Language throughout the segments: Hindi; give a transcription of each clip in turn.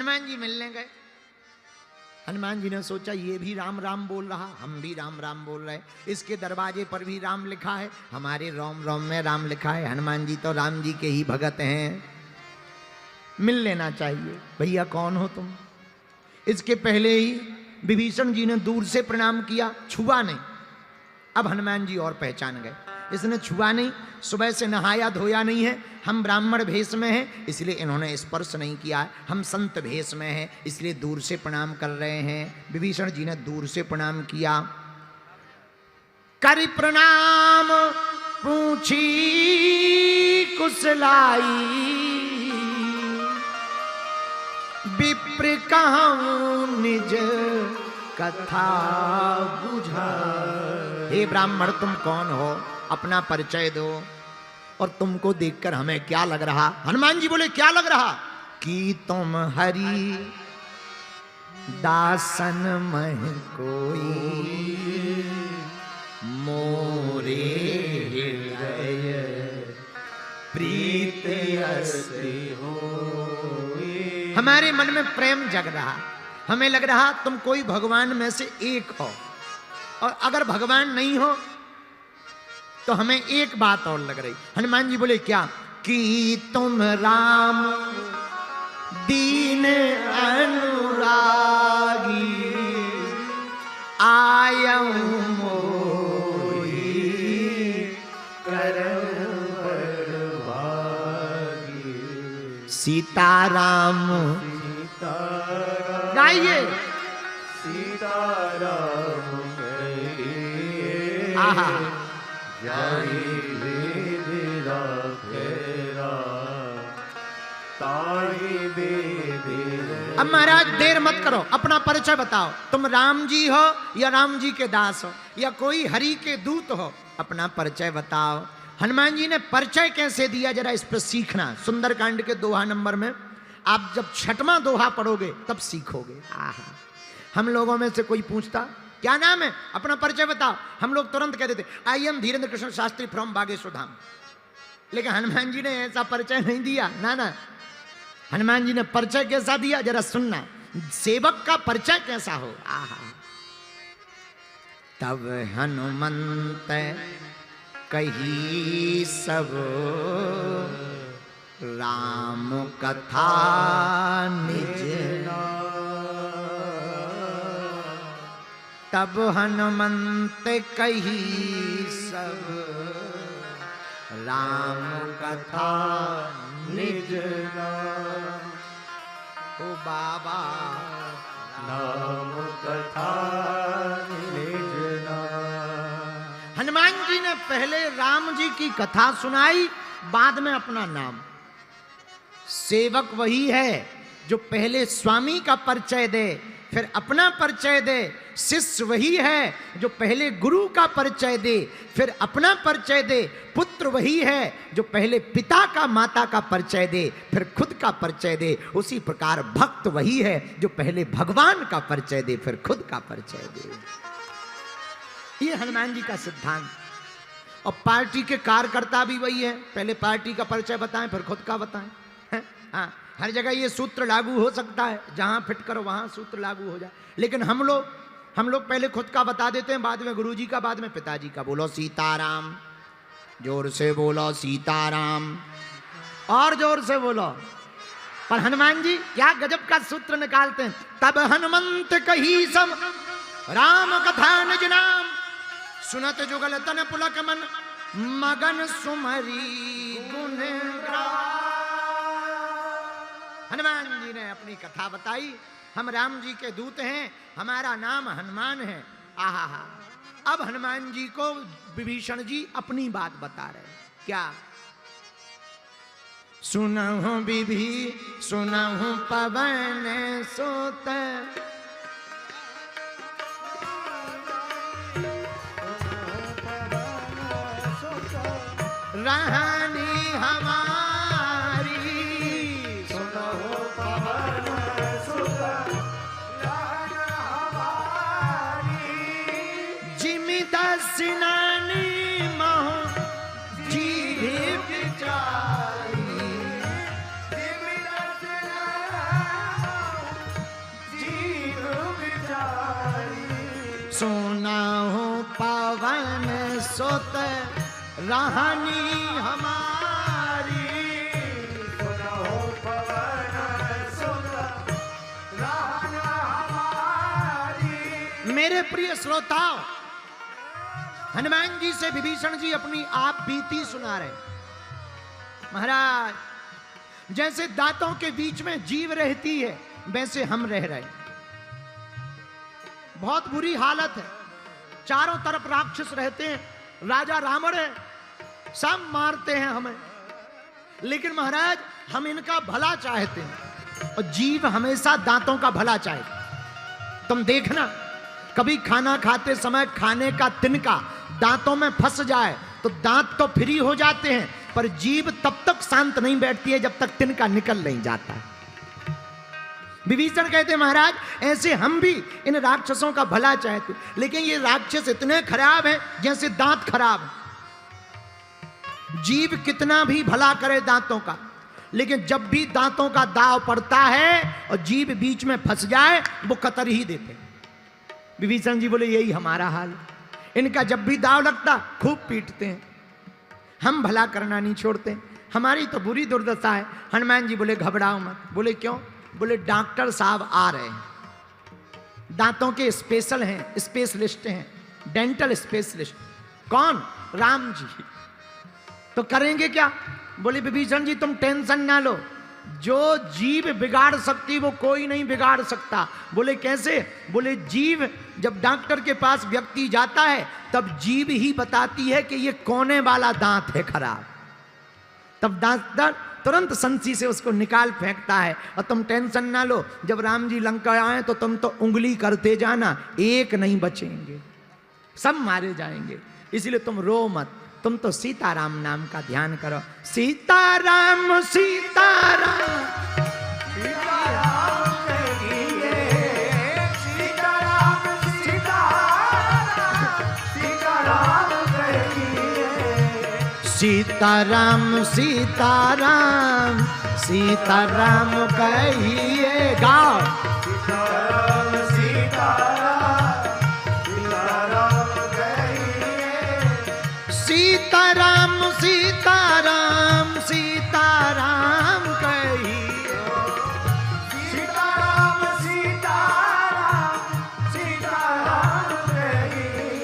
हनुमान जी मिलने गए। हनुमान जी ने सोचा ये भी राम राम बोल रहा, हम भी राम राम बोल रहे, इसके दरवाजे पर भी राम लिखा है, हमारे रोम रोम में राम लिखा है, हनुमान जी तो राम जी के ही भगत हैं, मिल लेना चाहिए। भैया कौन हो तुम? इसके पहले ही विभीषण जी ने दूर से प्रणाम किया, छुआ नहीं। अब हनुमान जी और पहचान गए, इसने छुआ नहीं, सुबह से नहाया धोया नहीं है, हम ब्राह्मण भेष में हैं इसलिए इन्होंने स्पर्श नहीं किया, हम संत भेष में हैं इसलिए दूर से प्रणाम कर रहे हैं। विभीषण जी ने दूर से प्रणाम किया। कर प्रणाम पूछी कुशलाई, विप्र कहूं निज कथा बुझा। हे ब्राह्मण तुम कौन हो, अपना परिचय दो, और तुमको देखकर हमें क्या लग रहा? हनुमान जी बोले क्या लग रहा? कि तुम हरि दासन मह कोई, मोरे हृदय प्रीत अस्ति हो। हमारे मन में प्रेम जग रहा, हमें लग रहा तुम कोई भगवान में से एक हो, और अगर भगवान नहीं हो तो हमें एक बात और लग रही। हनुमान जी बोले क्या? कि तुम राम दीन अनुरागी, आयऊं मोहि करम बड़भागी। सीताराम गाइए, सीताराम आहा, अब महाराज देर मत करो, अपना परिचय बताओ, तुम राम जी हो या राम जी के दास हो या कोई हरि के दूत हो, अपना परिचय बताओ। हनुमान जी ने परिचय कैसे दिया जरा इस पर सीखना। सुंदरकांड के दोहा नंबर में आप जब छठवां दोहा पढ़ोगे तब सीखोगे। आहा, हम लोगों में से कोई पूछता क्या नाम है, अपना परिचय बताओ, हम लोग तुरंत कह देते I am Dhirendra Krishna Shastri from Bageshwar Dham. लेकिन हनुमान जी ने ऐसा परिचय नहीं दिया, ना ना। हनुमान जी ने परिचय कैसा दिया जरा सुनना, सेवक का परिचय कैसा हो। आहा, तब हनुमंत कही सब राम कथा निज, तब हनुमंत कही सब राम कथा निज। ओ बाबा नाम कथा निज। हनुमान जी ने पहले राम जी की कथा सुनाई, बाद में अपना नाम। सेवक वही है जो पहले स्वामी का परिचय दे फिर अपना परिचय दे। शिष्य वही है जो पहले गुरु का परिचय दे फिर अपना परिचय दे। पुत्र वही है जो पहले पिता का माता का परिचय दे फिर खुद का परिचय दे। उसी प्रकार भक्त वही है जो पहले भगवान का परिचय दे फिर खुद का परिचय दे। ये हनुमान जी का सिद्धांत। और पार्टी के कार्यकर्ता भी वही है, पहले पार्टी का परिचय बताएं फिर खुद का बताएं। हाँ, हर जगह ये सूत्र लागू हो सकता है, जहां फिट करो वहां सूत्र लागू हो जाए। लेकिन हम लोग पहले खुद का बता देते हैं, बाद में गुरुजी का, बाद में पिताजी का। बोलो सीताराम, जोर से बोलो सीताराम, और जोर से बोलो। पर हनुमान जी क्या गजब का सूत्र निकालते हैं। तब हनुमंत कही सब राम कथा निज नाम, सुनत जुगल तन पुलक मन मगन सुमरी गुण गान। हनुमान जी ने अपनी कथा बताई, हम राम जी के दूत हैं, हमारा नाम हनुमान है। आहा, अब हनुमान जी को विभीषण जी अपनी बात बता रहे। क्या? सुनहु विभि सुनहु पवन सुत, रानी हमारी, सुनहु पवन सुत रानी हमारी, जिमि दसिनानी महु जीवे विचारी, जिमि दसिनानी सोना हो पावन सुत रानी हमारी, सुना हो पवन सुत रानी हमारी। मेरे प्रिय श्रोताओ, हनुमान जी से विभीषण जी अपनी आप बीती सुना रहे। महाराज, जैसे दांतों के बीच में जीव रहती है वैसे हम रह रहे। बहुत बुरी हालत है, चारों तरफ राक्षस रहते हैं, राजा रावण है, सब मारते हैं हमें, लेकिन महाराज हम इनका भला चाहते हैं और जीव हमेशा दांतों का भला चाहे। तुम देखना, कभी खाना खाते समय खाने का तिनका दांतों में फंस जाए तो दांत तो फ्री हो जाते हैं, पर जीभ तब तक शांत नहीं बैठती है जब तक तिनका निकल नहीं जाता। विभीषण कहते महाराज ऐसे हम भी इन राक्षसों का भला चाहते, लेकिन ये राक्षस इतने खराब हैं जैसे दांत खराब है। जीभ कितना भी भला करे दांतों का, लेकिन जब भी दांतों का दाव पड़ता है और जीभ बीच में फंस जाए वो कतर ही देते। विभीषण जी बोले यही हमारा हाल, इनका जब भी दाव लगता खूब पीटते हैं, हम भला करना नहीं छोड़ते, हमारी तो बुरी दुर्दशा है। हनुमान जी बोले घबराओ मत। बोले क्यों? बोले डॉक्टर साहब आ रहे हैं, दांतों के स्पेशल हैं, स्पेशलिस्ट हैं, डेंटल स्पेशलिस्ट। कौन? राम जी। तो करेंगे क्या? बोले विभीषण जी तुम टेंशन ना लो, जो जीव बिगाड़ सकती वो कोई नहीं बिगाड़ सकता। बोले कैसे? बोले जीव, जब डॉक्टर के पास व्यक्ति जाता है तब जीव ही बताती है कि ये कोने वाला दांत है खराब, तब डॉक्टर तुरंत संसी से उसको निकाल फेंकता है। और तुम टेंशन ना लो, जब राम जी लंका आए तो तुम तो उंगली करते जाना, एक नहीं बचेंगे, सब मारे जाएंगे, इसलिए तुम रो मत, तुम तो सीताराम नाम का ध्यान करो। सीताराम सीताराम सीताराम कहिए, सीताराम सीताराम सीताराम कहिए, सीताराम सीताराम सीताराम कहिए। गाओ। सीताराम सीताराम सीताराम कहिए, सीताराम सीताराम सीताराम कहिए। सीताराम सीताराम सीताराम कहिए।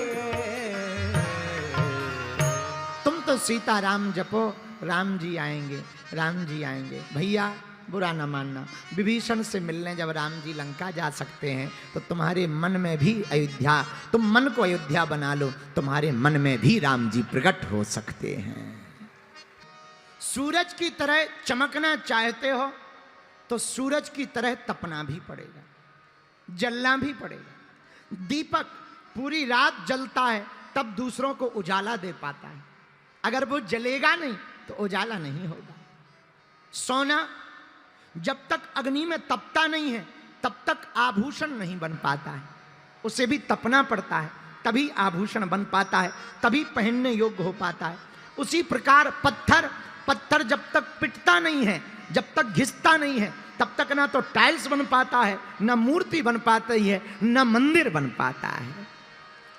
तुम तो सीताराम जपो, राम जी आएंगे, राम जी आएंगे। भैया बुरा ना मानना, विभीषण से मिलने जब राम जी लंका जा सकते हैं तो तुम्हारे मन में भी अयोध्या, तुम मन को अयोध्या बना लो, तुम्हारे मन में भी राम जी प्रकट हो सकते हैं। सूरज की तरह चमकना चाहते हो तो सूरज की तरह तपना भी पड़ेगा, जलना भी पड़ेगा। दीपक पूरी रात जलता है तब दूसरों को उजाला दे पाता है, अगर वो जलेगा नहीं तो उजाला नहीं होगा। सोना जब तक अग्नि में तपता नहीं है तब तक आभूषण नहीं बन पाता है, उसे भी तपना पड़ता है तभी आभूषण बन पाता है, तभी पहनने योग्य हो पाता है। उसी प्रकार पत्थर जब तक पिटता नहीं है, जब तक घिसता नहीं है, तब तक ना तो टाइल्स बन पाता है, ना मूर्ति बन पाती है, ना मंदिर बन पाता है।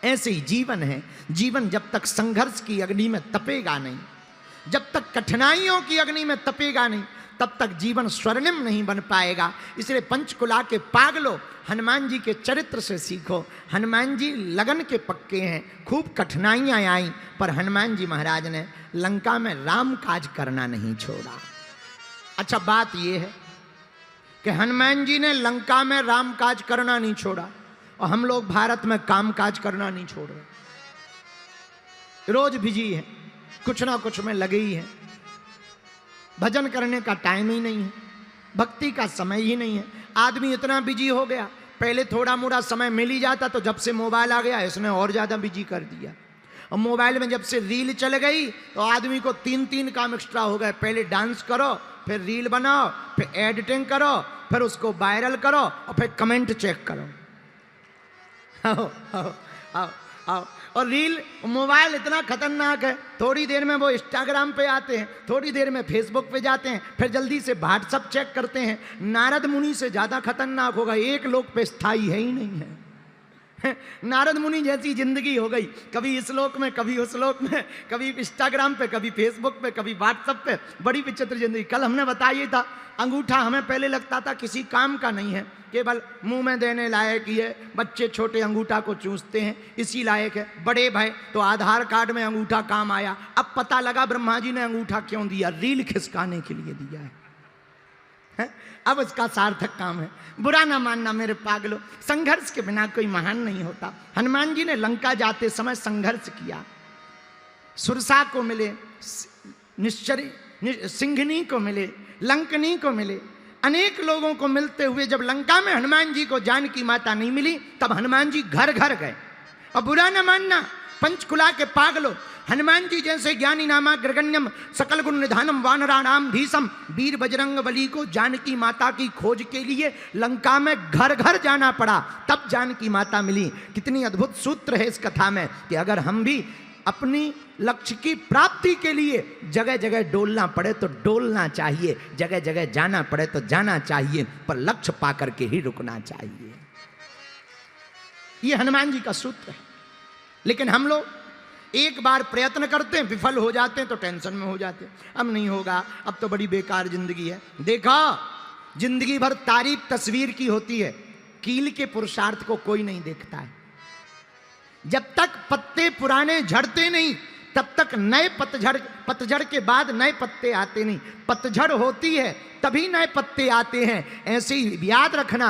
ऐसे ही जीवन है, जीवन जब तक संघर्ष की अग्नि में तपेगा नहीं, जब तक कठिनाइयों की अग्नि में तपेगा नहीं, तब तक जीवन स्वर्णिम नहीं बन पाएगा। इसलिए पंचकुला के पागलों, हनुमान जी के चरित्र से सीखो। हनुमान जी लगन के पक्के हैं, खूब कठिनाइयां आई पर हनुमान जी महाराज ने लंका में राम काज करना नहीं छोड़ा। अच्छा बात यह है कि हनुमान जी ने लंका में राम काज करना नहीं छोड़ा और हम लोग भारत में काम काज करना नहीं छोड़ रहे। रोज बिजी है, कुछ ना कुछ में लगे ही है, भजन करने का टाइम ही नहीं है, भक्ति का समय ही नहीं है। आदमी इतना बिजी हो गया, पहले थोड़ा मोड़ा समय मिल ही जाता, तो जब से मोबाइल आ गया इसने और ज़्यादा बिजी कर दिया। और मोबाइल में जब से रील चल गई तो आदमी को 3 काम एक्स्ट्रा हो गए। पहले डांस करो, फिर रील बनाओ, फिर एडिटिंग करो, फिर उसको वायरल करो और फिर कमेंट चेक करो। आओ आओ आओ आओ। और रील, मोबाइल इतना खतरनाक है, थोड़ी देर में वो इंस्टाग्राम पे आते हैं, थोड़ी देर में फेसबुक पे जाते हैं, फिर जल्दी से व्हाट्सएप चेक करते हैं। नारद मुनि से ज़्यादा खतरनाक होगा, एक लोग पे स्थायी है ही नहीं है। नारद मुनि जैसी जिंदगी हो गई, कभी इस लोक में, कभी उस लोक में, कभी इंस्टाग्राम पे, कभी फेसबुक पे, कभी व्हाट्सएप पे, बड़ी विचित्र जिंदगी। कल हमने बताया था, अंगूठा हमें पहले लगता था किसी काम का नहीं है, केवल मुंह में देने लायक ही है। बच्चे छोटे अंगूठा को चूसते हैं, इसी लायक है। बड़े भाई तो आधार कार्ड में अंगूठा काम आया। अब पता लगा ब्रह्मा जी ने अंगूठा क्यों दिया, रील खिसकाने के लिए दिया है। अब उसका सार्थक काम है। बुरा ना मानना मेरे पागलों, संघर्ष के बिना कोई महान नहीं होता। हनुमान जी ने लंका जाते समय संघर्ष किया। सुरसा को मिले, सिंघनी को मिले, लंकनी को मिले, अनेक लोगों को मिलते हुए जब लंका में हनुमान जी को जानकी माता नहीं मिली, तब हनुमान जी घर घर गए। और बुरा न मानना पंचकुला के पागलों, हनुमान जी जैसे ज्ञानी नामा ग्रगण्यम सकल गुण निधानम वानराणाम धीसम वीर बजरंग बली को जानकी माता की खोज के लिए लंका में घर घर जाना पड़ा, तब जानकी माता मिली। कितनी अद्भुत सूत्र है इस कथा में कि अगर हम भी अपनी लक्ष्य की प्राप्ति के लिए जगह जगह डोलना पड़े तो डोलना चाहिए, जगह जगह जाना पड़े तो जाना चाहिए, पर लक्ष्य पा करके ही रुकना चाहिए। ये हनुमान जी का सूत्र है। लेकिन हम लोग एक बार प्रयत्न करते हैं, विफल हो जाते हैं तो टेंशन में हो जाते हैं, अब नहीं होगा, अब तो बड़ी बेकार जिंदगी है। देखा, जिंदगी भर तारीफ तस्वीर की होती है, कील के पुरुषार्थ को कोई नहीं देखता है। जब तक पत्ते पुराने झड़ते नहीं, तब तक नए पतझड़ के बाद नए पत्ते आते नहीं। पतझड़ होती है तभी नए पत्ते आते हैं। ऐसे ही याद रखना,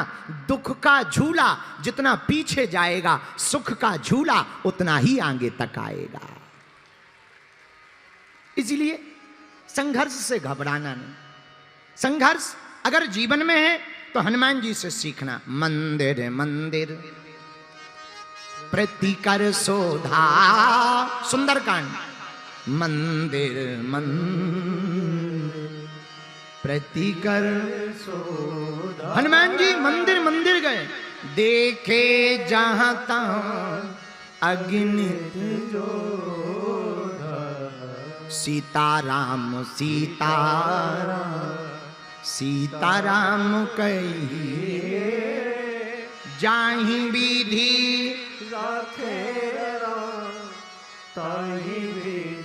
दुख का झूला जितना पीछे जाएगा, सुख का झूला उतना ही आगे तक आएगा। इसलिए संघर्ष से घबराना नहीं। संघर्ष अगर जीवन में है तो हनुमान जी से सीखना। मंदिर मंदिर प्रतिकर शोधा, सुंदरकांड। मंदिर मंदिर प्रतिकर शोधा। हनुमान जी मंदिर मंदिर गए, देखे जहां तहां अग्नित जोधा। सीताराम सीताराम सीताराम कहिए, जाहि विधि राखे राम ताहि विधि